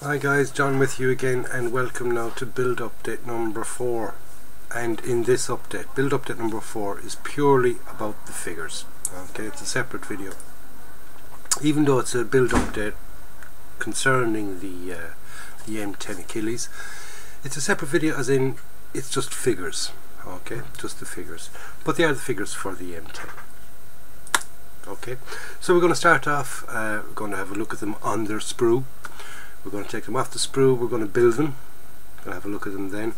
Hi guys, John with you again, and welcome now to build update number 4. And in this update, build update number 4 is purely about the figures. Okay, it's a separate video. Even though it's a build update concerning the M10 Achilles, it's a separate video, as in it's just figures. Okay, just the figures, but they are the figures for the M10. Okay, so we're going to start off. We're going to have a look at them on their sprue. We're going to take them off the sprue, we're going to build them, we're going to have a look at them then,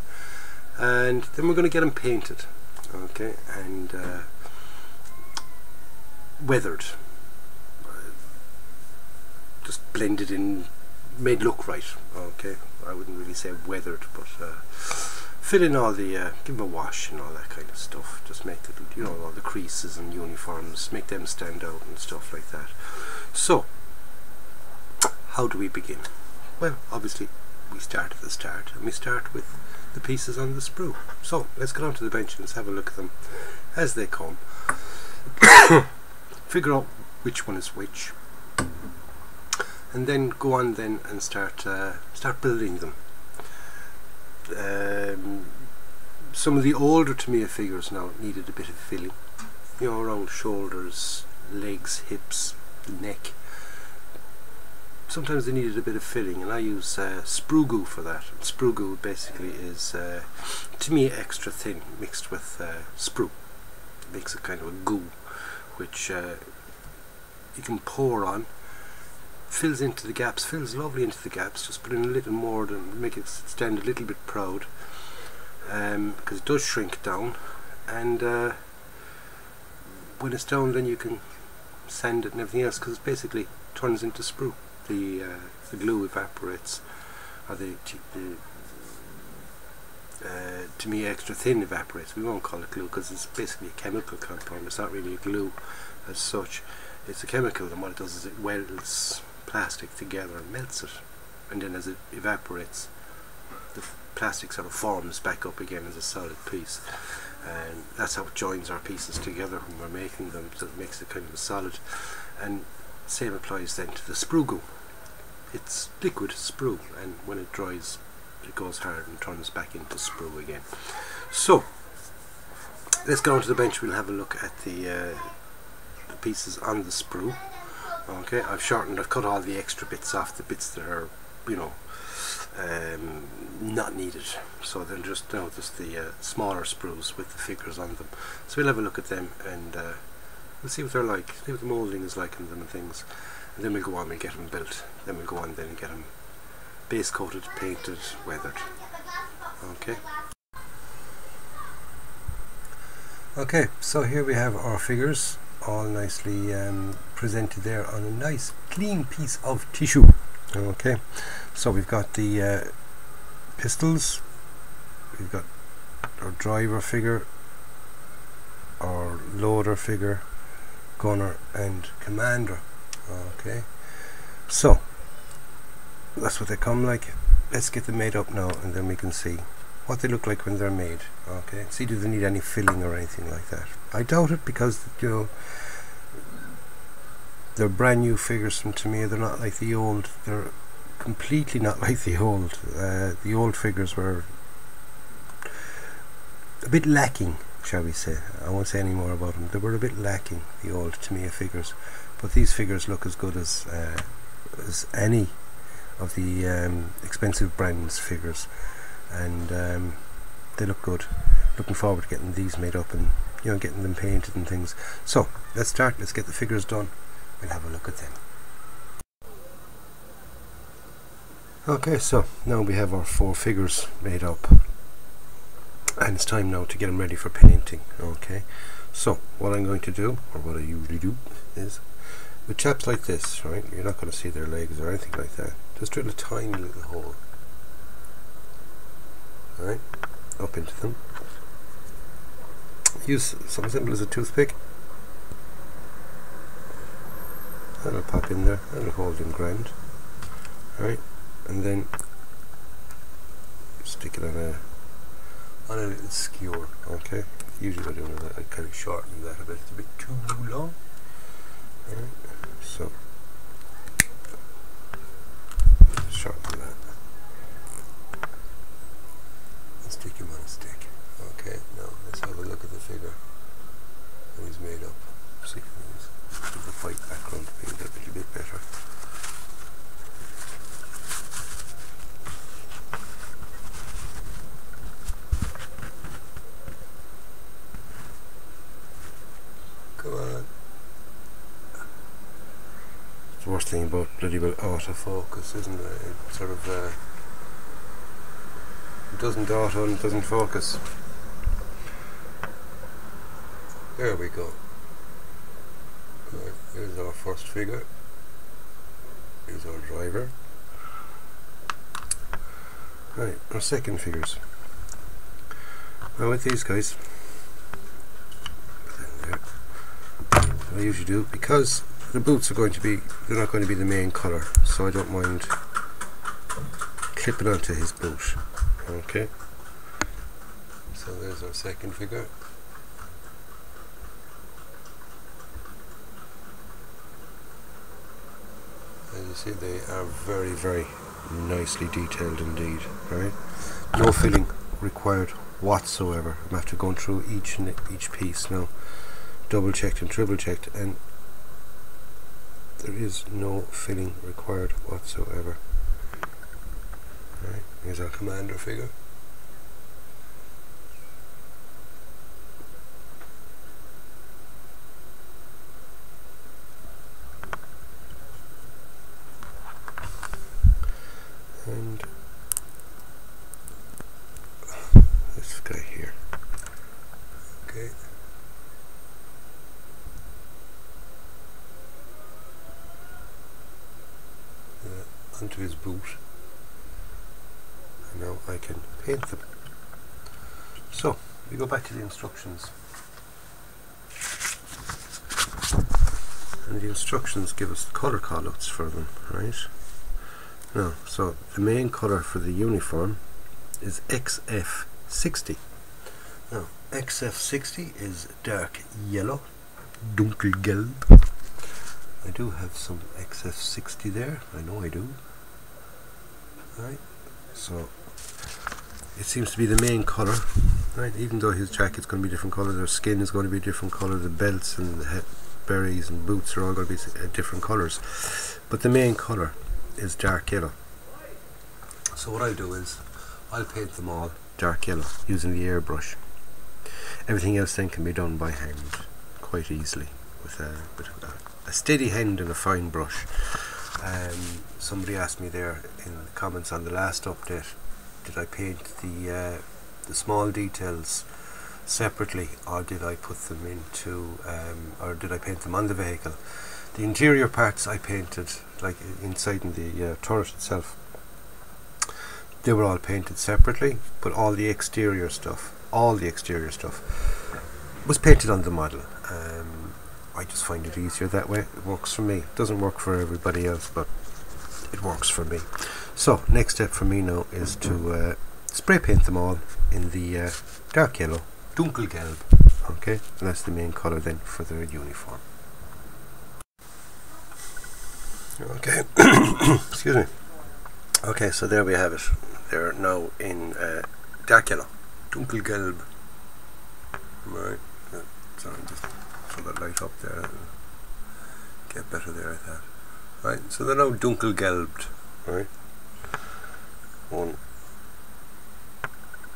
and then we're going to get them painted, okay, and weathered, just blended in, made look right, okay. I wouldn't really say weathered, but fill in all the, give them a wash and all that kind of stuff, just make the, you know, all the creases and uniforms, make them stand out and stuff like that. So, how do we begin? Well, obviously we start at the start, and we start with the pieces on the sprue. So let's get onto the bench and let's have a look at them as they come. Figure out which one is which, and then go on then and start building them. Some of the older TAMIYA figures now needed a bit of filling, you know, around shoulders, legs, hips, neck. Sometimes they needed a bit of filling, and I use sprue goo for that. And sprue goo basically is TAMIYA extra thin mixed with sprue. It makes a kind of a goo which you can pour on, fills into the gaps, fills lovely into the gaps. Just put in a little more to make it stand a little bit proud, because it does shrink down, and when it's down then you can sand it and everything else, because it basically turns into sprue. The glue evaporates, or the TAMIYA extra thin evaporates. We won't call it glue because it's basically a chemical compound. It's not really a glue as such. It's a chemical, and what it does is it welds plastic together and melts it, and then as it evaporates, the plastic sort of forms back up again as a solid piece, and that's how it joins our pieces together when we're making them, so it makes it kind of a solid. And same applies then to the sprue goo. It's liquid sprue, and when it dries it goes hard and turns back into sprue again. So let's go onto the bench. We'll have a look at the pieces on the sprue. Okay, I've cut all the extra bits off, the bits that are, you know, not needed, so they're just the smaller sprues with the figures on them. So we'll have a look at them, and we'll see what they're like, see what the moulding is like on them and things, and then we'll go on and get them built. Then we'll go on then and get them base coated, painted, weathered. Okay. Okay, so here we have our figures all nicely presented there on a nice clean piece of tissue. Okay, so we've got the pistols, we've got our driver figure, our loader figure, gunner and commander. Okay, so that's what they come like. Let's get them made up now, and then we can see what they look like when they're made. Okay, see, do they need any filling or anything like that? I doubt it, because, you know, they're brand new figures from TAMIYA. They're not like the old. They're completely not like the old. The old figures were a bit lacking, shall we say. I won't say any more about them. They were a bit lacking, the old TAMIYA figures, but these figures look as good as any of the expensive brands figures, and they look good. Looking forward to getting these made up and, you know, getting them painted and things. So let's start. Let's get the figures done. We'll have a look at them. Okay, so now we have our 4 figures made up, and it's time now to get them ready for painting. Okay, so what I'm going to do, or what I usually do, is with chaps like this, right, you're not going to see their legs or anything like that. Just drill a tiny little hole, right, up into them. Use something simple as a toothpick. That'll pop in there, that'll hold them grand, right, and then stick it on a little skewer. Okay, usually what I do is I kind of shorten that a bit. It's a bit too long. Right, so shorten that. the worst thing about bloody well autofocus, isn't it? It sort of it doesn't auto and it doesn't focus. There we go. Right, here's our first figure. Here's our driver. Right, our second figures. Now with these guys, what I usually do, because the boots are going to be, they're not going to be the main colour, so I don't mind clipping onto his boot. Okay, so there's our second figure. As you see, they are very, very nicely detailed indeed, right? No filling required whatsoever. I'm after going through each piece now, double checked and triple checked, and there is no filling required whatsoever. Right, here's our commander figure. And this guy here. Okay. Onto his boot. And now I can paint them. So, we go back to the instructions. And the instructions give us the colour callouts for them, right? Now, so the main colour for the uniform is XF60. Now, XF60 is dark yellow, dunkelgelb. I do have some XF60 there, I know I do. Right, so it seems to be the main colour, right? Even though his jacket's going to be different colour, their skin is going to be different colour, the belts and the berries and boots are all going to be different colours. But the main colour is dark yellow. So what I'll do is I'll paint them all dark yellow using the airbrush. Everything else then can be done by hand quite easily with a steady hand and a fine brush. Somebody asked me there in the comments on the last update, did I paint the small details separately, or did I put them into or did I paint them on the vehicle? The interior parts I painted, like inside in the turret itself, they were all painted separately, but all the exterior stuff was painted on the model. I just find it easier that way. It works for me. It doesn't work for everybody else, but it works for me. So next step for me now is to spray paint them all in the dark yellow, dunkelgelb. Okay, and that's the main colour then for their uniform. Okay, excuse me. Okay, so there we have it. They're now in dark yellow, dunkelgelb. Right, so I'll just throw that light up there and get better there, I thought. Right, so they're now dunkelgelbed. Right, 1,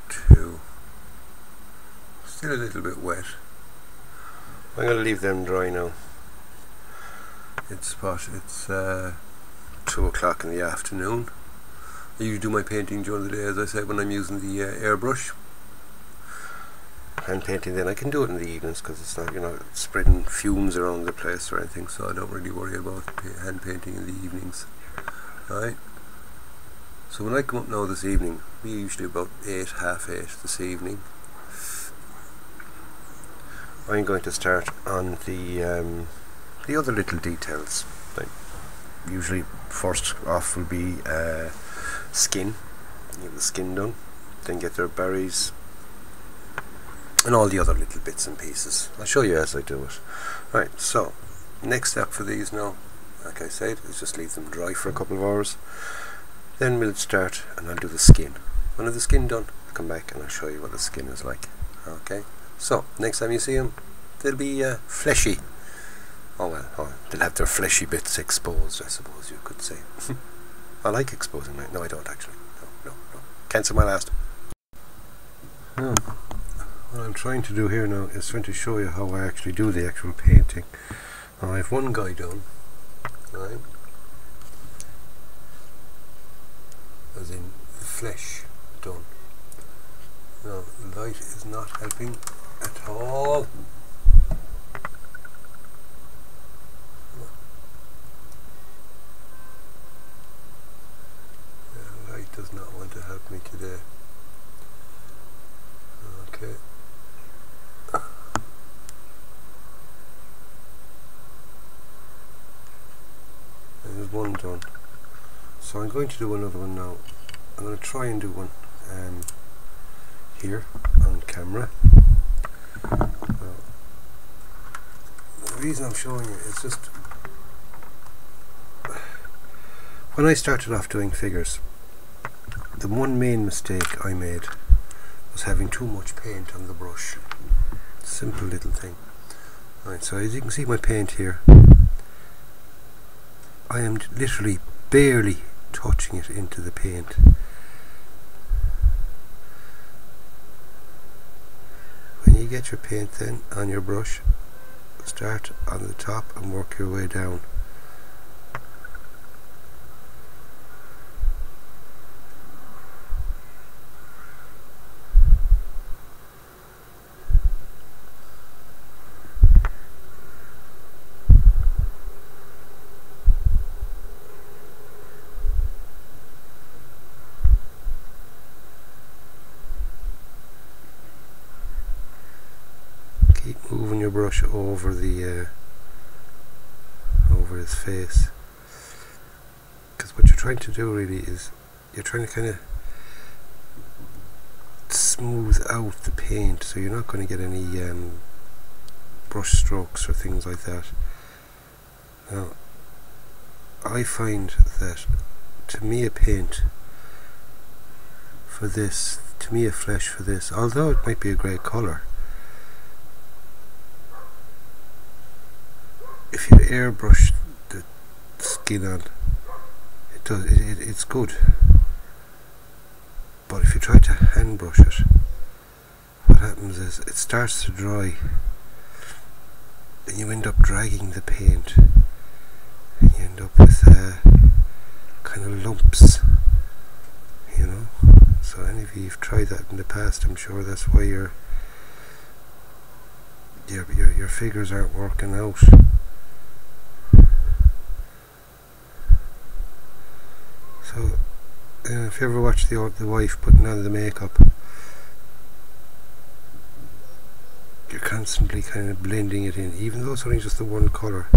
2. Still a little bit wet. I'm going to leave them dry now. It's 2 o'clock in the afternoon. I usually do my painting during the day, as I said, when I'm using the airbrush. Hand painting then I can do it in the evenings, because it's not, you're not spreading fumes around the place or anything, so I don't really worry about hand painting in the evenings. Right. So when I come up now this evening, we usually about 8, half 8 this evening, I'm going to start on the other little details. Like usually first off will be skin. Get the skin done, then get their berries and all the other little bits and pieces. I'll show you as I do it. Right, so next step for these now, like I said, is just leave them dry for a couple of hours. Then we'll start and I'll do the skin. When I have the skin done, I'll come back and I'll show you what the skin is like. Okay, so next time you see them, they'll be fleshy. Oh well, they'll have their fleshy bits exposed, I suppose you could say. I like exposing mine. No, I don't actually. No. Cancel my last. No. What I'm trying to do here now is trying to show you how I actually do the actual painting. Now I have one guy done, right? as in the flesh done. Now the light is not helping at all. The light does not want to help me today. Okay. There's one done. So I'm going to do another one now. I'm going to try and do one here on camera. The reason I'm showing you is just when I started off doing figures, the one main mistake I made was having too much paint on the brush. Simple little thing. Right, so as you can see my paint here, I am literally barely touching it into the paint. When you get your paint then on your brush, start on the top and work your way down. Keep moving your brush over the over his face, because what you're trying to do really is you're trying to kind of smooth out the paint, so you're not going to get any brush strokes or things like that. Now I find that TAMIYA paint for this, TAMIYA flesh for this, although it might be a grey colour, if you airbrush the skin on, it's good. But if you try to hand brush it, what happens is it starts to dry, and you end up dragging the paint, and you end up with kind of lumps, you know. So any of you who've tried that in the past, I'm sure that's why your figures aren't working out. So, if you ever watch the wife putting on the makeup, you're constantly kind of blending it in, even though it's only just the one colour.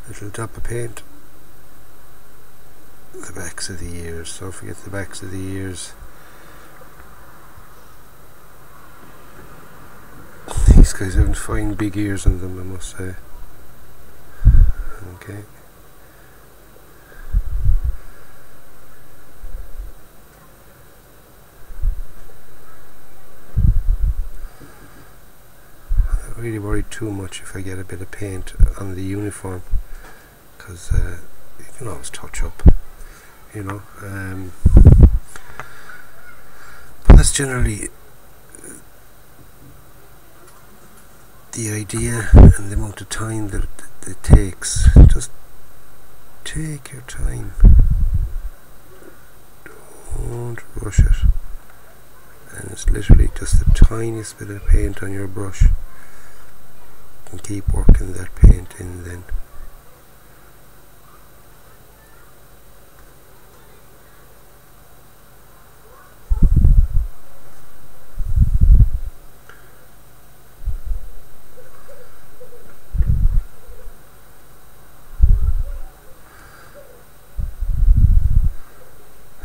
Little dab of paint. The backs of the ears, don't forget the backs of the ears. These guys have fine big ears on them, I must say. Okay. I'm not really worried too much if I get a bit of paint on the uniform, because you can always touch up, you know. But that's generally the idea and the amount of time that it takes. Just take your time, don't rush it, and it's literally just the tiniest bit of paint on your brush, and keep working that paint in then.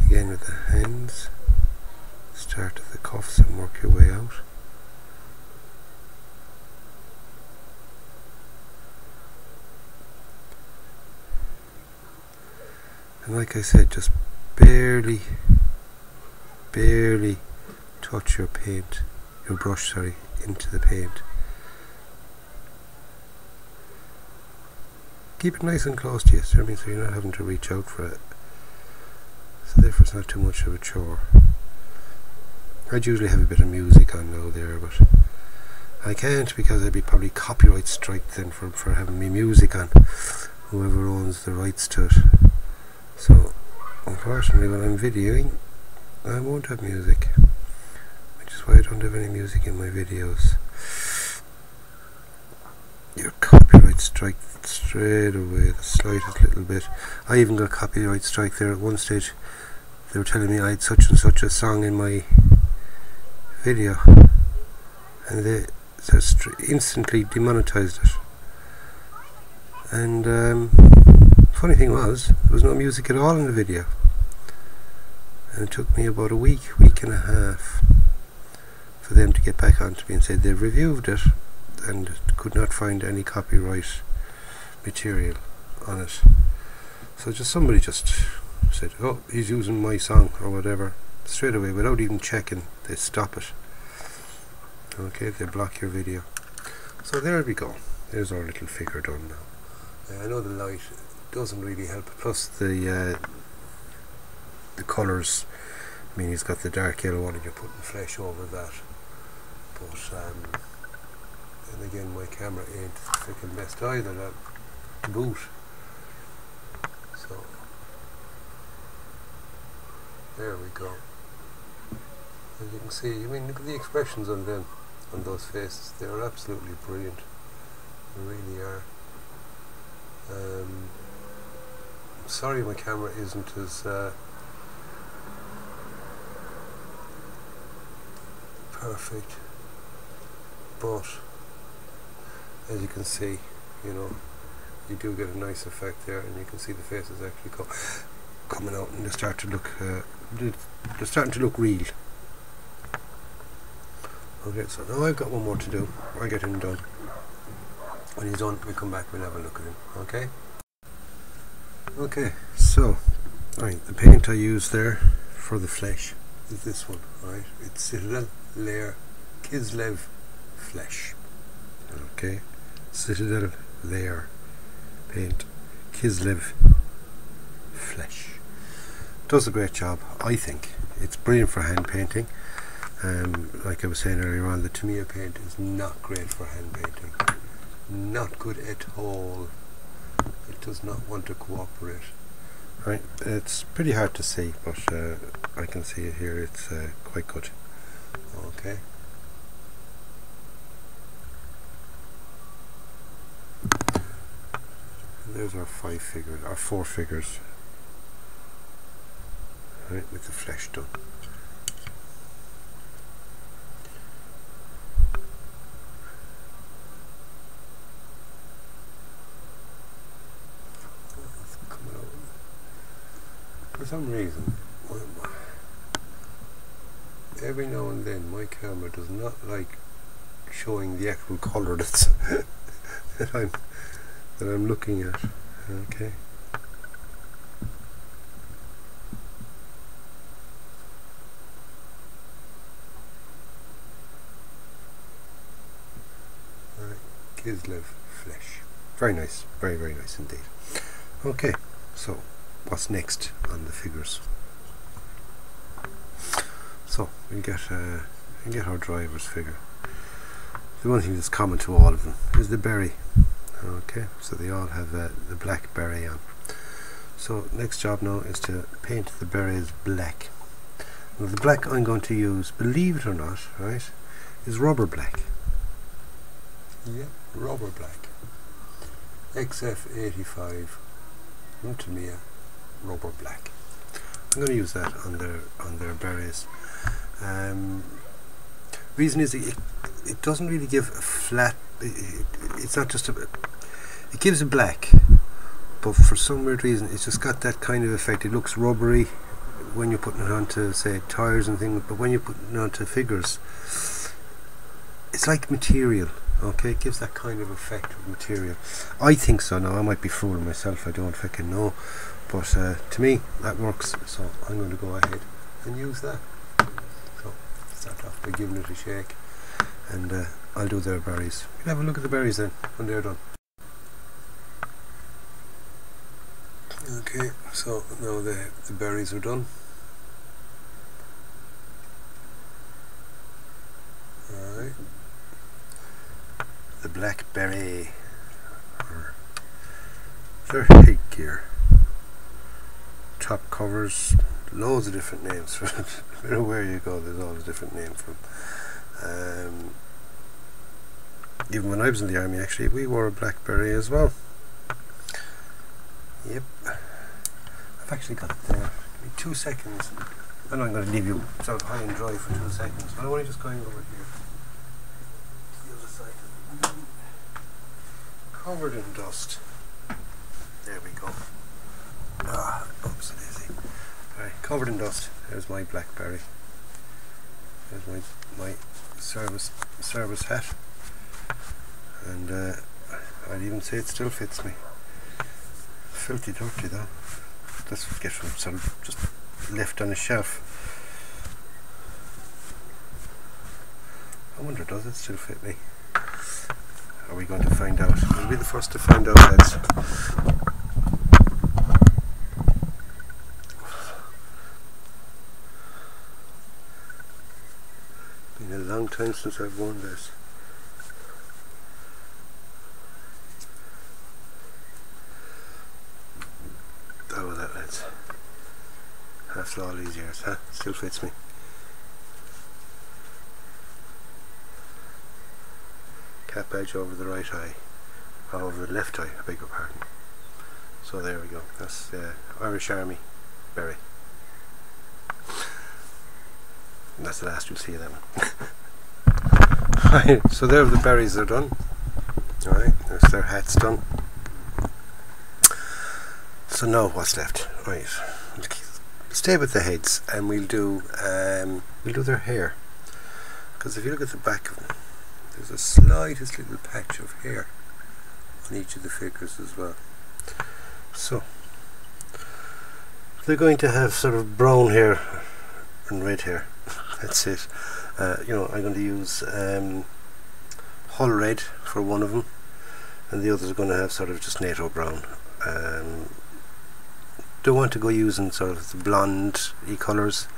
Again with the hands, start at the cuffs and work your way out. And like I said, just barely touch your brush into the paint. Keep it nice and close to you, so you're not having to reach out for it. So therefore it's not too much of a chore. I'd usually have a bit of music on now there, but I can't because I'd be probably copyright strike then for having me music on, whoever owns the rights to it. So unfortunately when I'm videoing I won't have music, which is why I don't have any music in my videos. You're copyright strike straight away, the slightest little bit. I even got copyright strike there at one stage. They were telling me I had such and such a song in my video, and they instantly demonetized it. And funny thing was, there was no music at all in the video, and it took me about a week and a half for them to get back onto me and say they've reviewed it and could not find any copyright material on it. So somebody just said, oh, he's using my song or whatever, straight away without even checking. They stop it. Okay, they block your video. So there we go, there's our little figure done now. I know the light doesn't really help, plus the colours. I mean, he's got the dark yellow one and you're putting flesh over that, but and again my camera ain't freaking best either, that boot. So there we go. As you can see, I mean, look at the expressions on them, on those faces. They are absolutely brilliant. They really are. I'm sorry my camera isn't as perfect, but as you can see, you know, you do get a nice effect there, and you can see the faces actually coming out, and they start to look they're starting to look real. Okay, so now I've got one more to do. I'll get him done. When he's done, we'll come back, we'll have a look at him. Okay? Okay, so right, the paint I use there for the flesh is this one, right? It's Citadel Layer Kislev Flesh. Okay, Citadel Layer Paint Kislev Flesh. Does a great job, I think. It's brilliant for hand painting. Like I was saying earlier on, the TAMIYA paint is not great for hand painting. Not good at all. It does not want to cooperate. Right, it's pretty hard to see, but I can see it here. It's quite good. Okay. There's our 5 figures, our 4 figures. Right, with the flesh done. For some reason, every now and then my camera does not like showing the actual colour that's that I'm looking at. Okay. Alright, Kislev Flesh. Very nice, very, very nice indeed. Okay, so what's next on the figures? So we'll get our driver's figure. The one thing that's common to all of them is the berry. Okay, so they all have the black berry on. So next job now is to paint the berries black. Now the black I'm going to use, believe it or not, right, is rubber black. Yeah, rubber black. XF85 from TAMIYA, rubber black. I'm going to use that on their berries. Reason is it doesn't really give a flat. It's not just a. It gives a black, but for some weird reason, it's just got that kind of effect. It looks rubbery when you're putting it onto, say, tires and things, but when you're putting it onto figures, it's like material. Okay, it gives that kind of effect of material. I think so. Now I might be fooling myself. I don't fucking know, but to me that works. So I'm going to go ahead and use that. So start off by giving it a shake, and I'll do their berries. We'll have a look at the berries then when they're done. Okay, so now the berries are done. blackberry, or their headgear, top covers, loads of different names for it. No matter where you go, there's always a different name for them. Even when I was in the army, actually, we wore a blackberry as well. Yep. I've actually got it there. Give me 2 seconds. I know I'm going to leave you sort of high and dry for 2 seconds, but I'm only just going over here to the other side. Covered in dust. There we go. Ah, oops, it is. Alright, covered in dust. There's my blackberry. There's my service hat. And I'd even say it still fits me. Filthy dirty though. That's get from sort of just left on a shelf. I wonder, does it still fit me? Are we going to find out? We'll be the first to find out, lads. Been a long time since I've worn this. Oh, that, lads. After all these years, huh? Still fits me. Cap edge over the right eye, over the left eye, I beg your pardon. So there we go. That's Irish Army berry. And that's the last you'll see of them. Right, so there the berries are done. Alright, there's their hats done. So now what's left? Right, stay with the heads, and we'll do their hair. Because if you look at the back of them, there's a slightest little patch of hair on each of the figures as well. So they're going to have sort of brown hair and red hair. That's it. You know, I'm going to use hull red for one of them, and the others are going to have sort of just NATO brown. Don't want to go using sort of the blonde colours.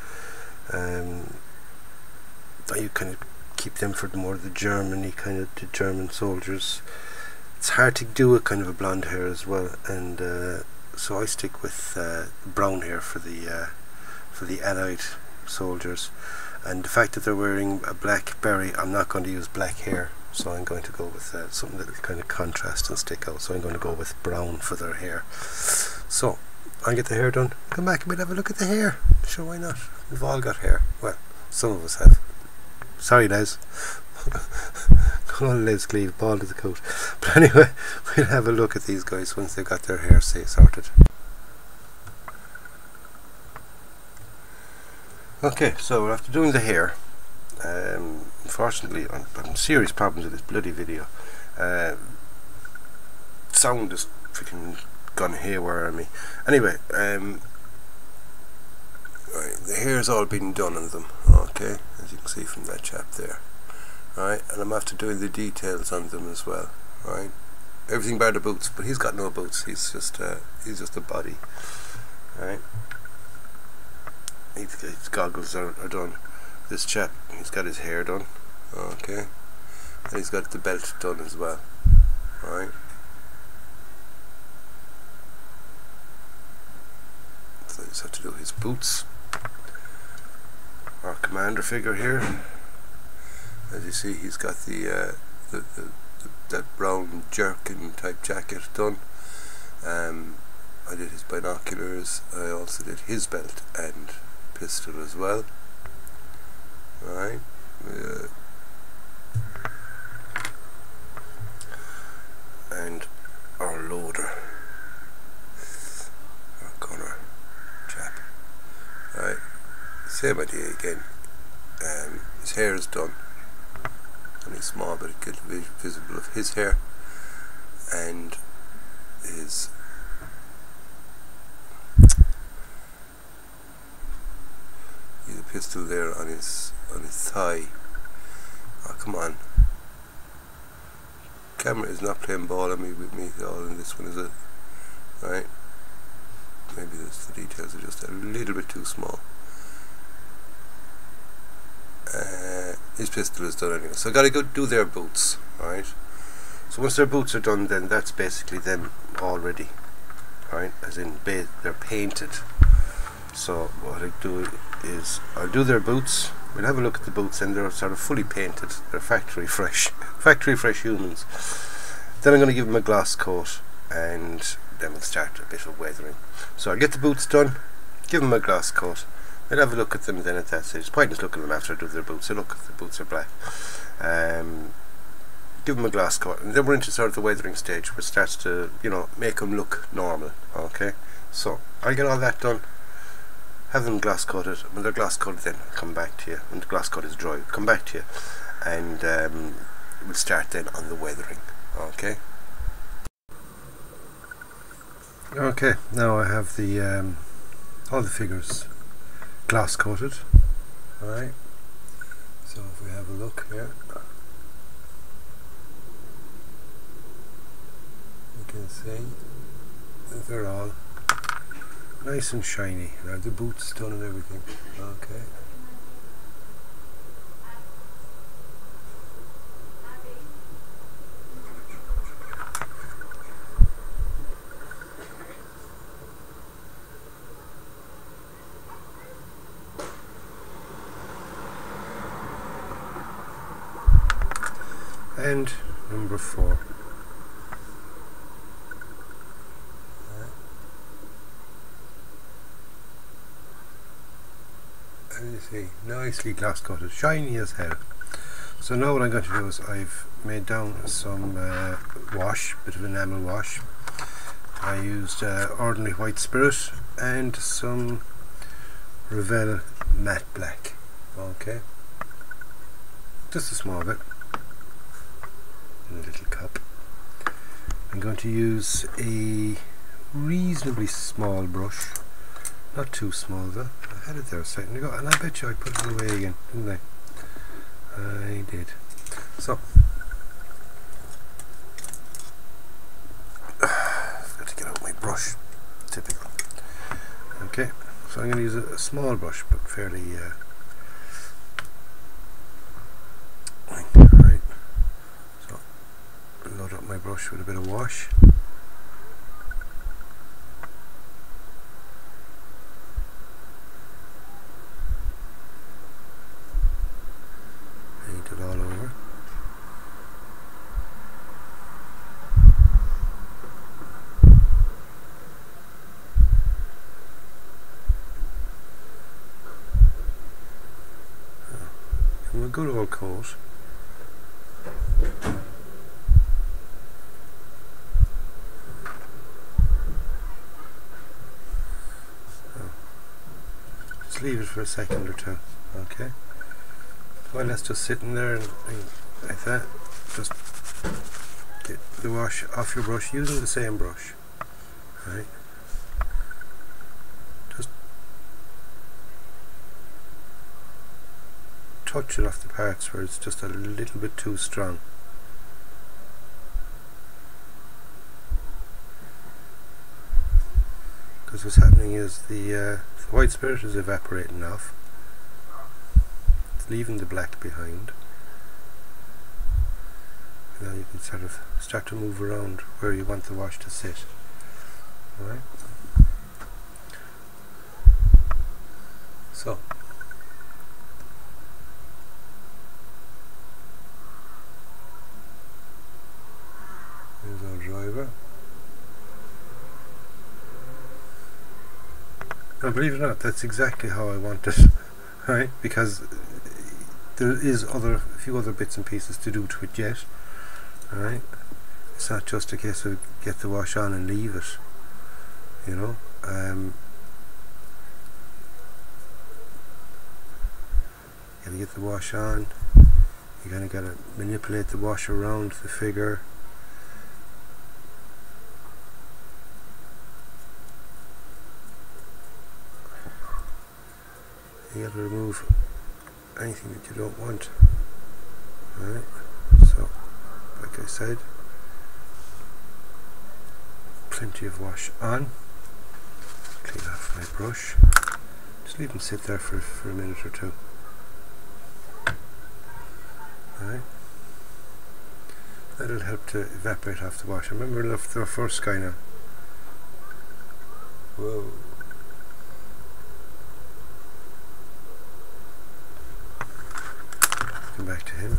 You kind of keep them for more of the Germany kind of the German soldiers. It's hard to do a kind of a blonde hair as well, and so I stick with brown hair for the Allied soldiers. And the fact that they're wearing a black berry, I'm not going to use black hair, so I'm going to go with something that will kind of contrast and stick out. So I'm going to go with brown for their hair. So I'll get the hair done, come back and we'll have a look at the hair. Sure, why not? We've all got hair. Well, some of us have. Sorry, Les. Call Les Cleave, bald as a coat. But anyway, we'll have a look at these guys once they've got their hair sorted. Okay, so after doing the hair, unfortunately I'm having serious problems with this bloody video. Sound is freaking gone haywire on me. Anyway, right, the hair's all been done on them, okay, as you can see from that chap there. Alright, and I'm after doing the details on them as well. Alright, everything bar the boots, but he's got no boots, he's just a body. Alright, his goggles are done. This chap, he's got his hair done, okay, and he's got the belt done as well. Alright, so I just have to do his boots. Our commander figure here, as you see, he's got that brown jerkin type jacket done. I did his binoculars. I also did his belt and pistol as well. Alright, and our loader, our gunner chap. Alright, same idea again. His hair is done, only small but it gets visible of his hair, and his pistol there on his thigh. Oh, come on. Camera is not playing ball on me with me all in this one, is it? Right? Maybe the details are just a little bit too small. His pistol is done anyway, so I gotta go do their boots. Alright? So once their boots are done, then that's basically them already, right? As in they're painted. So what I do is I'll do their boots. We'll have a look at the boots, and they're sort of fully painted. They're factory fresh humans. Then I'm going to give them a gloss coat, and then we'll start a bit of weathering. So I'll get the boots done, give them a gloss coat. We'll have a look at them then at that stage. It's pointless looking at them after I do their boots. So look, the boots are black. Give them a gloss coat, and then we're into sort of the weathering stage, where it starts to, you know, make them look normal. Okay, so I'll get all that done, have them gloss coated. When they're gloss coated, then I'll come back to you. When the gloss coat is dry, I'll come back to you, and we'll start then on the weathering. Okay. Okay, now I have the all the figures gloss coated. Alright, so if we have a look here, you can see that they're all nice and shiny. Now the boots done and everything. Okay. And number 4. As you see, nicely gloss coated, shiny as hell. So now what I'm going to do is I've made down some wash, bit of enamel wash. I used ordinary white spirit and some Revell matte black. Okay, just a small bit. In a little cup. I'm going to use a reasonably small brush, not too small though. I had it there a second ago, and I bet you I put it away again, didn't I? I did. So I've got to get out my brush. Typical. Okay, so I'm going to use a small brush, but fairly right. So load up my brush with a bit of wash. Paint it all over. And a good old coat. Leave it for a second or two. Okay, well, that's just sitting there and like that. Just get the wash off your brush using the same brush. Right, just touch it off the parts where it's just a little bit too strong. Because what's happening is the white spirit is evaporating off. It's leaving the black behind. And now you can sort of start to move around where you want the wash to sit. Alright? So here's our driver. Now, believe it or not, that's exactly how I want it, right? Because there is a few other bits and pieces to do to it yet, right? It's not just a case of get the wash on and leave it, you know. You gotta get the wash on. You kind of gotta manipulate the wash around the figure. You got to remove anything that you don't want. Alright, so like I said, plenty of wash on. Clean off my brush. Just leave them sit there for a minute or two. Alright. That'll help to evaporate off the wash. I remember the first guy now. Whoa. Come back to him.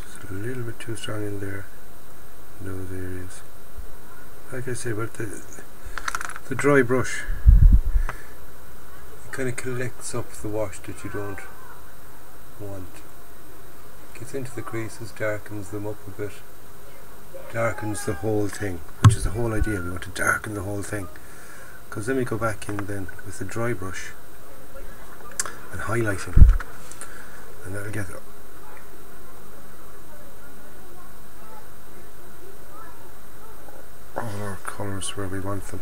Just a little bit too strong in there, in those areas. Like I said, but the dry brush, it kind of collects up the wash that you don't want. Gets into the creases, darkens them up a bit, darkens the whole thing, which is the whole idea. We want to darken the whole thing, because then we go back in then with the dry brush and highlighting, and that'll get all our colours where we want them.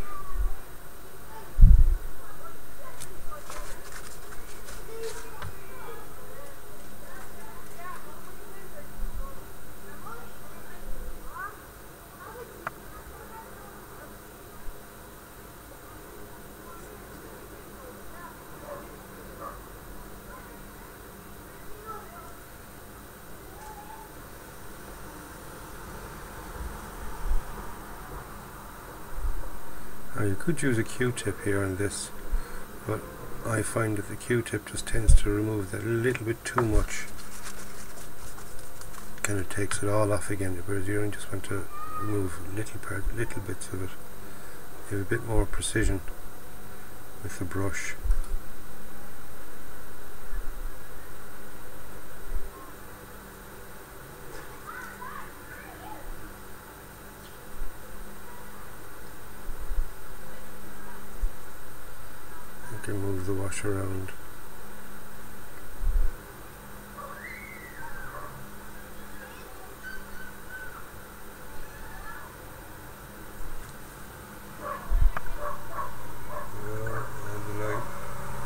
Now you could use a Q-tip here on this, but I find that the Q-tip just tends to remove that a little bit too much. Kind of takes it all off again, whereas you don't just want to remove little bits of it. You have a bit more precision with the brush. You can move the wash around.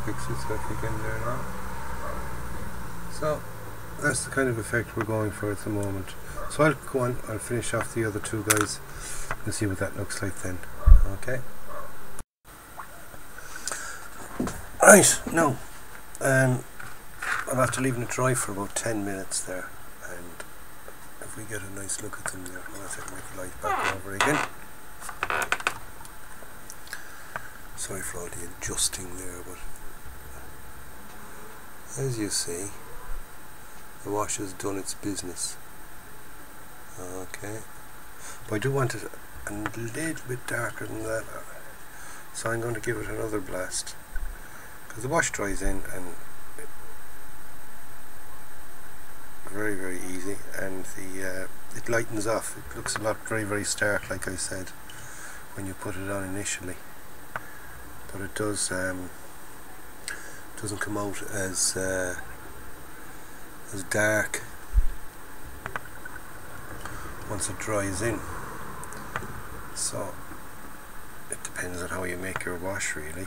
Fix itself again there now. So that's the kind of effect we're going for at the moment. So I'll go on, I'll finish off the other two guys and see what that looks like then. Okay. Right, now I'll have to leave it dry for about 10 minutes there, and if we get a nice look at them there, I'll take my light back over again. Sorry for all the adjusting there, but as you see, the wash has done its business. Okay, but I do want it a little bit darker than that, so I'm going to give it another blast, because the wash dries in and very, very easy, and it lightens off. It looks a lot very, very stark, like I said, when you put it on initially, but it does doesn't come out as dark once it dries in. So it depends on how you make your wash, really,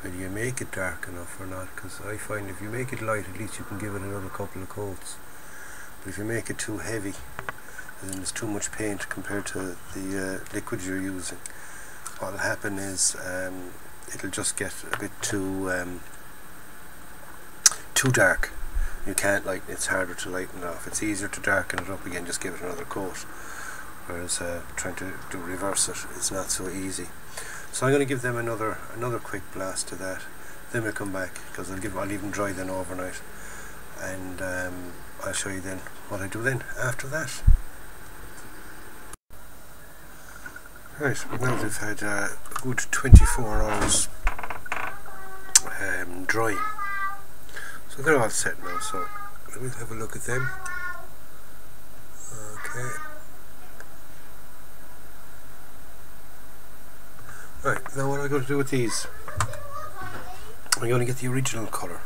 whether you make it dark enough or not, because I find if you make it light, at least you can give it another couple of coats. But if you make it too heavy, and there's too much paint compared to the liquid you're using, what will happen is it'll just get a bit too dark. You can't lighten it, it's harder to lighten it off. It's easier to darken it up again, just give it another coat, whereas trying to do reverse it is not so easy. So I'm going to give them another quick blast to that, then we'll come back, because I'll leave them dry then overnight, and I'll show you then what I do then after that. Right, now they've had a good 24 hours drying, so they're all set now, so let me have a look at them. Okay. Right, now what am I going to do with these? I'm going to get the original colour.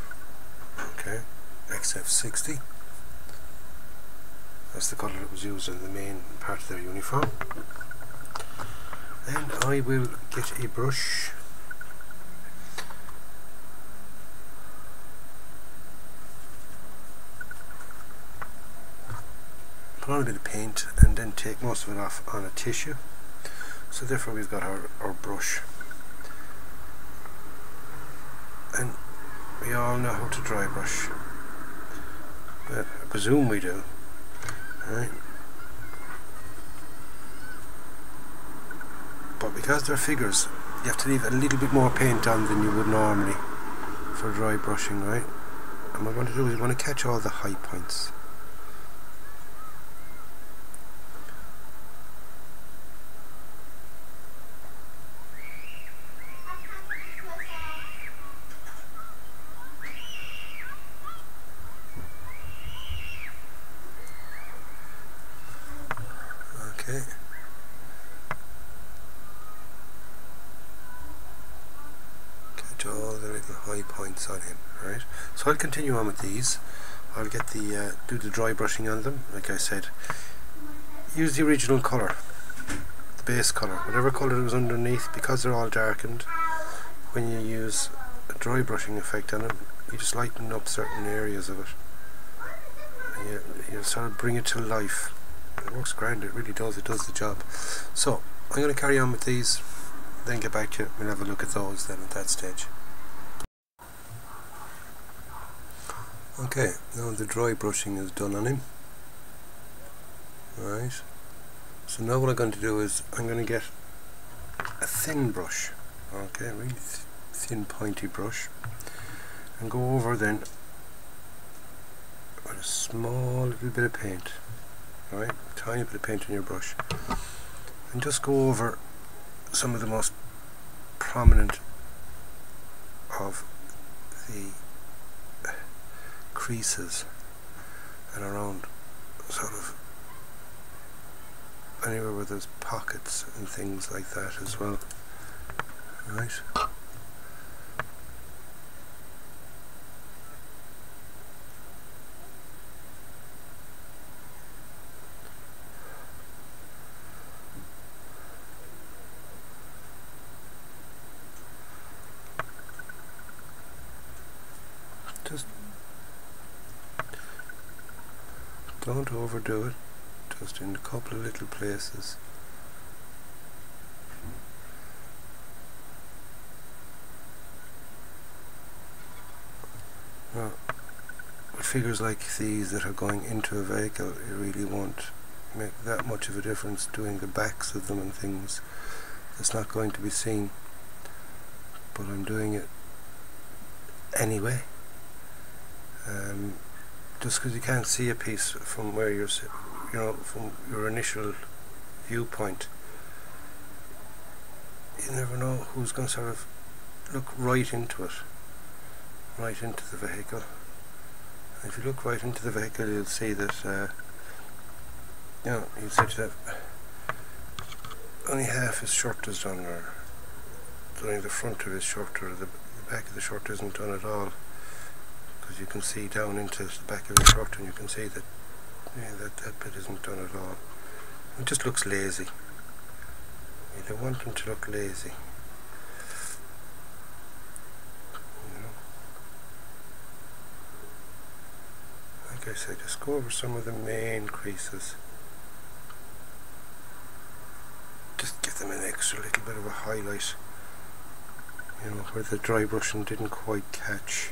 Okay, XF60. That's the colour that was used in the main part of their uniform. And I will get a brush. Put on a bit of paint and then take most of it off on a tissue. So therefore we've got our brush. And we all know how to dry brush. I presume we do. Right. But because they're figures, you have to leave a little bit more paint on than you would normally for dry brushing, right? And what we want to do is we want to catch all the high points. Okay. Catch all the little high points on him, right? So I'll continue on with these. I'll get the do the dry brushing on them. Like I said, use the original colour, the base colour, whatever colour was underneath, because they're all darkened. When you use a dry brushing effect on them, you just lighten up certain areas of it. And you sort of bring it to life. It works grand, it really does, it does the job. So, I'm going to carry on with these, then get back to you, we'll have a look at those then at that stage. Okay, now the dry brushing is done on him. Right, so now what I'm going to do is, I'm going to get a thin brush, okay, a really thin pointy brush, and go over then with a small little bit of paint. Right, tiny bit of paint on your brush, and just go over some of the most prominent of the creases and around sort of anywhere where there's pockets and things like that as well. Right. Just don't overdo it, just in a couple of little places. Now, with figures like these that are going into a vehicle, it really won't make that much of a difference doing the backs of them and things. It's not going to be seen, but I'm doing it anyway. Just because you can't see a piece from where you're, from your initial viewpoint, you never know who's going to sort of look right into it, right into the vehicle. And if you look right into the vehicle, you'll see that, you'll see that only half his shirt is done, or only the front of his shirt, or the back of the shirt isn't done at all. Because you can see down into the back of the shirt, and you can see that that bit isn't done at all. It just looks lazy. You don't want them to look lazy. Like I said, just go over some of the main creases. Just give them an extra little bit of a highlight. Where the dry brushing didn't quite catch.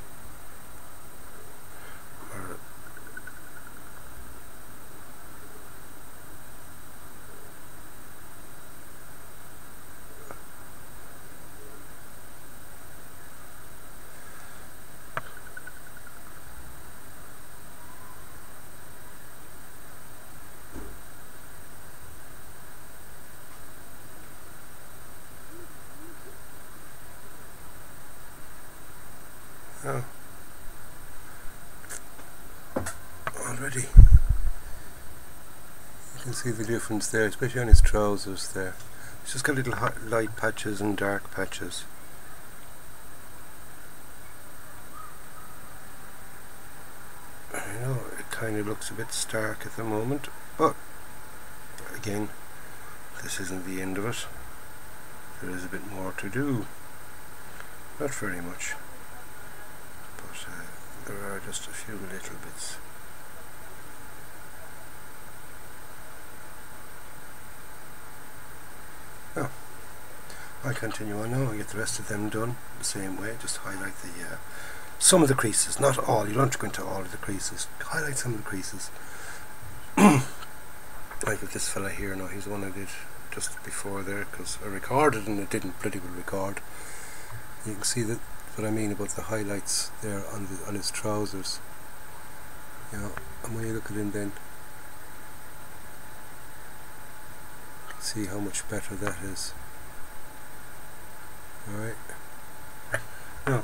Oh. Already you can see the difference there, especially on his trousers there. It's just got little light patches and dark patches. I know it kind of looks a bit stark at the moment, but again, this isn't the end of it. There is a bit more to do. Not very much, but there are just a few little bits. Now, I'll continue on now. I'll get the rest of them done the same way. Just highlight some of the creases, not all. You don't have to go into all of the creases. Highlight some of the creases. Like with this fella here, now he's the one I did just before there, because I recorded and it didn't bloody well record. You can see that what I mean about the highlights there on his trousers. You know, and when you look at him then, you can see how much better that is. Alright. Now,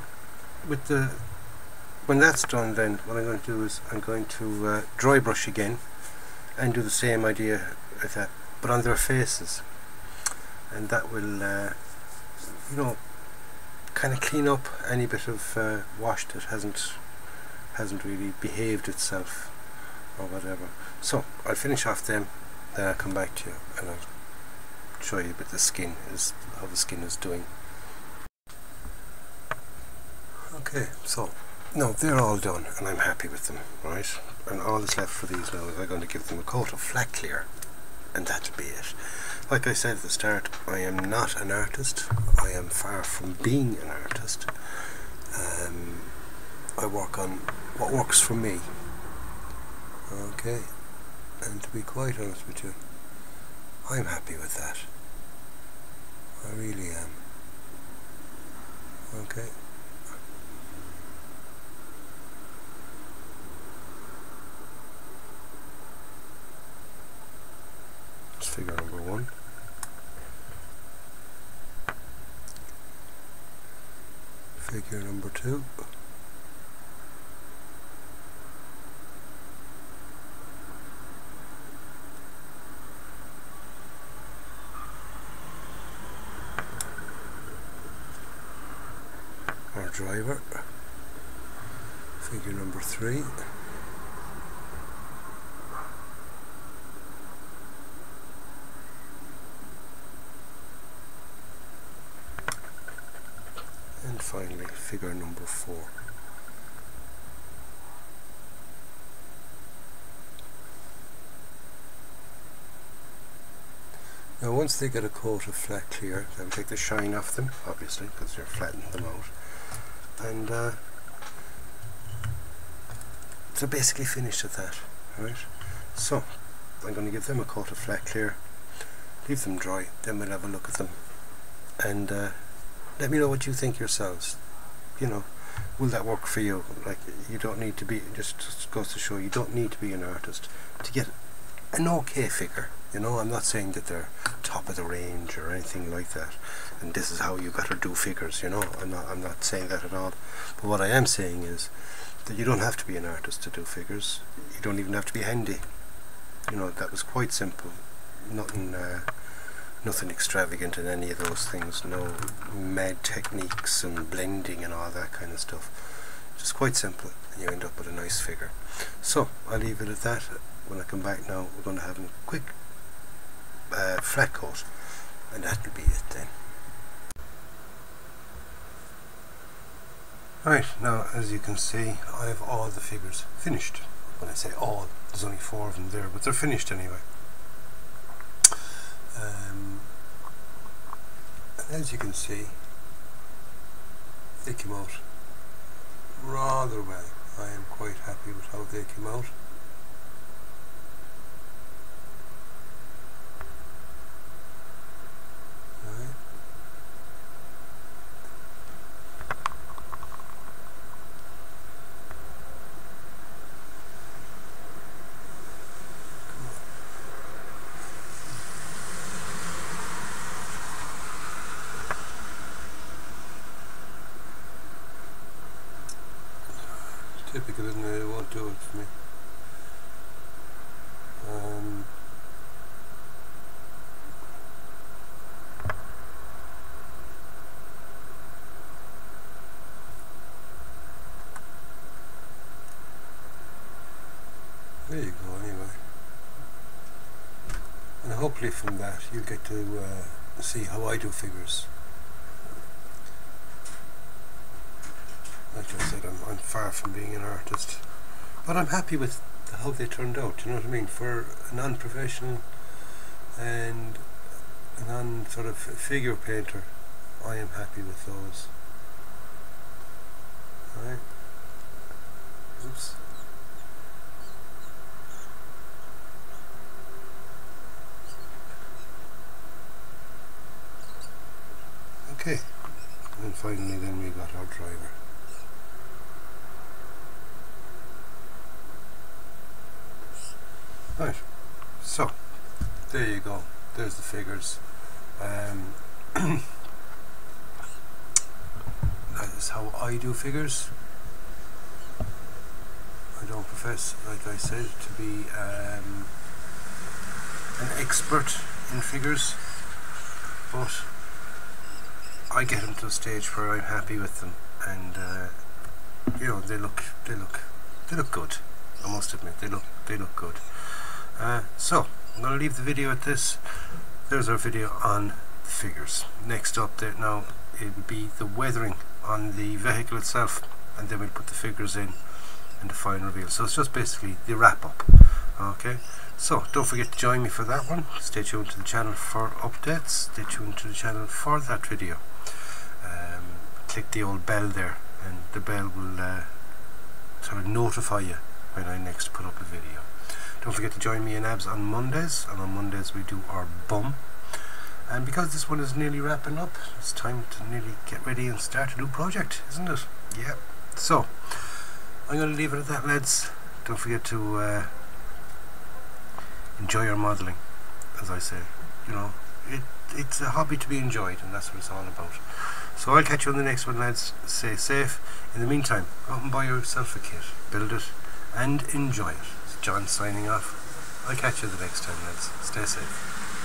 when that's done, then what I'm going to do is I'm going to dry brush again and do the same idea with that, but on their faces, and that will you know, kind of clean up any bit of wash that hasn't really behaved itself or whatever. So I'll finish off them, then I'll come back to you and I'll show you a bit the skin is, how the skin is doing. Okay, so no, they're all done and I'm happy with them, right? And all that's left for these now is I'm going to give them a coat of flat clear, and that'll be it. Like I said at the start, I am not an artist. I am far from being an artist. I work on what works for me. Okay, and to be quite honest with you, I'm happy with that. I really am. Okay. That's figure number 1. Figure number 2. Our driver. Figure number 3. And finally figure number 4. Now once they get a coat of flat clear, they'll take the shine off them, obviously, because you're flattening them out. And they're basically finished at that, right? So I'm going to give them a coat of flat clear, leave them dry, then we'll have a look at them, and let me know what you think yourselves. You know, will that work for you? Like, you don't need to be, just goes to show, you don't need to be an artist to get an okay figure. You know, I'm not saying that they're top of the range or anything like that, and this is how you better do figures, you know. I'm not saying that at all. But what I am saying is that you don't have to be an artist to do figures. You don't even have to be handy. You know, that was quite simple. Nothing extravagant in any of those things. No mad techniques and blending and all that kind of stuff. Just quite simple, and you end up with a nice figure. So I'll leave it at that. When I come back now, we're going to have a quick flat coat, and that'll be it then. Right, now as you can see, I have all the figures finished. When I say all, there's only 4 of them there, but they're finished anyway. And as you can see, they came out rather well. I am quite happy with how they came out. Typical, isn't it? It won't do it for me. There you go, anyway. And hopefully from that you'll get to see how I do figures. Like I said, I'm far from being an artist, but I'm happy with how they turned out, you know what I mean? For a non-professional and a non-sort of figure painter, I am happy with those. Right? Oops. Okay, and finally then we got our driver. Right, so there you go, there's the figures. That is how I do figures. I don't profess, like I said, to be an expert in figures, but I get them to a stage where I'm happy with them, and you know, they look good. I must admit, they look good. So I'm going to leave the video at this. There's our video on the figures. Next up there now, it will be the weathering on the vehicle itself, and then we'll put the figures in and the final reveal. So it's just basically the wrap up. Okay, so don't forget to join me for that one. Stay tuned to the channel for updates. Stay tuned to the channel for that video. Click the old bell there, and the bell will sort of notify you when I next put up a video. Don't forget to join me in ABS on Mondays, and on Mondays we do our bum. And because this one is nearly wrapping up, it's time to nearly get ready and start a new project, isn't it? Yeah. So I'm going to leave it at that, lads. Don't forget to enjoy your modelling, as I say. You know, it's a hobby to be enjoyed, and that's what it's all about. So I'll catch you on the next one, lads. Stay safe. In the meantime, go out and buy yourself a kit, build it, and enjoy it. It's John signing off. I'll catch you the next time, lads. Stay safe.